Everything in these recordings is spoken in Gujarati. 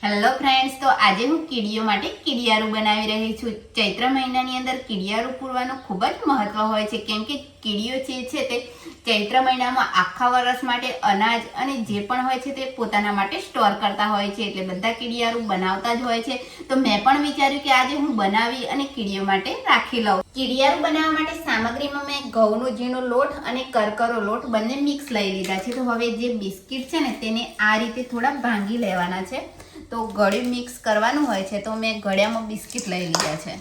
હેલો ફ્રેન્ડ્સ, તો આજે હું કીડીઓ માટે કીડિયારું બનાવી રહી છું. ચૈત્ર મહિનાની અંદર કીડિયારું પૂરવાનું ખૂબ જ મહત્વ હોય છે, કેમ કે કીડીઓ જે છે તે ચૈત્ર મહિનામાં આખા વર્ષ માટે અનાજ અને જે પણ હોય છે તે પોતાના માટે સ્ટોર કરતા હોય છે. એટલે બધા કીડિયારું બનાવતા જ હોય છે. તો મેં પણ વિચાર્યું કે આજે હું બનાવી અને કીડીઓ માટે રાખી લઉં. કીડિયારું બનાવવા માટે સામગ્રીમાં મેં ઘઉંનો ઝીણો લોટ અને કરકરો લોટ બંને મિક્સ લઈ લીધા છે. તો હવે જે બિસ્કિટ છે ને તેને આ રીતે થોડા ભાંગી લેવાના છે. તો ગળ્યું મિક્સ કરવાનું હોય છે, તો મેં ગળ્યામાં બિસ્કિટ લઈ લીધા છે.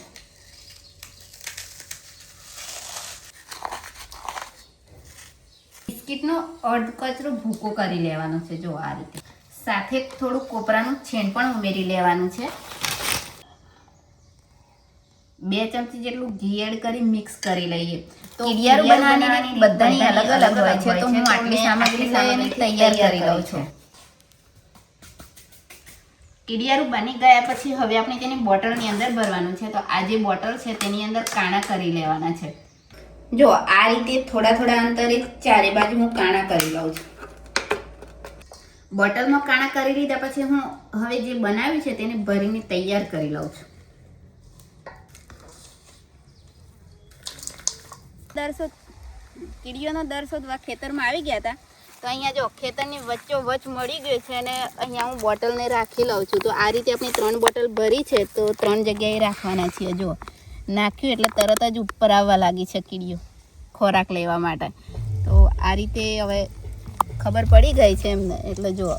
બિસ્કિટનો અડધ કચરો ભૂકો કરી લેવાનો છે, જો આ રીતે. સાથે થોડું કોપરાનું છેન પણ ઉમેરી લેવાનું છે. 2 ચમચી જેટલું ઘી એડ કરી મિક્સ કરી લઈએ. તો કીડિયારું બનાવવાની બધાની અલગ અલગ હોય છે, તો હું આટલી સામગ્રી લઈને તૈયાર કરી લઉં છું. કીડિયારું બની ગયા પછી હવે આપણે તેને બોટલની અંદર ભરવાનું છે. તો આ જે બોટલ છે તેની અંદર કાણા કરી લેવાના છે. જો આ રીતે થોડા થોડા અંતરે ચારે બાજુ હું કાણા કરી લઉં છું. બોટલમાં કાણા કરી લીધા પછી હું હવે જે બનાવ્યું છે તેને ભરીને તૈયાર કરી લઉં છું. કીડીઓનો દર શોધવા ખેતરમાં આવી ગયા હતા. તો અહીંયા જો ખેતરની વચ્ચો વચ મળી ગયું છે અને અહીંયા હું બોટલને રાખી લઉં છું. તો આ રીતે આપણે 3 બોટલ ભરી છે, તો 3 જગ્યાએ રાખવાના છીએ. જો નાખ્યું એટલે તરત જ ઉપર આવવા લાગી છે કીડીઓ ખોરાક લેવા માટે. તો આ રીતે હવે ખબર પડી ગઈ છે એમને. એટલે જો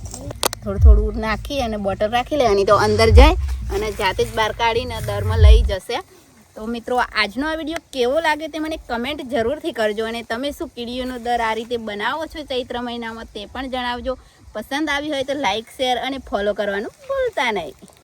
થોડું થોડું નાખી અને બોટલ રાખી લેવાની, તો અંદર જાય અને જાતે જ બહાર કાઢીને દરમાં લઈ જશે. તો મિત્રો, આજનો આ વિડીયો કેવો લાગે તે મને કમેન્ટ જરૂરથી કરજો. અને તમે શું કીડીઓનો દર આ રીતે બનાવો છો ચૈત્ર મહિનામાં તે પણ જણાવજો. પસંદ આવી હોય તો લાઇક, શેર અને ફોલો કરવાનું ભૂલતા નહીં.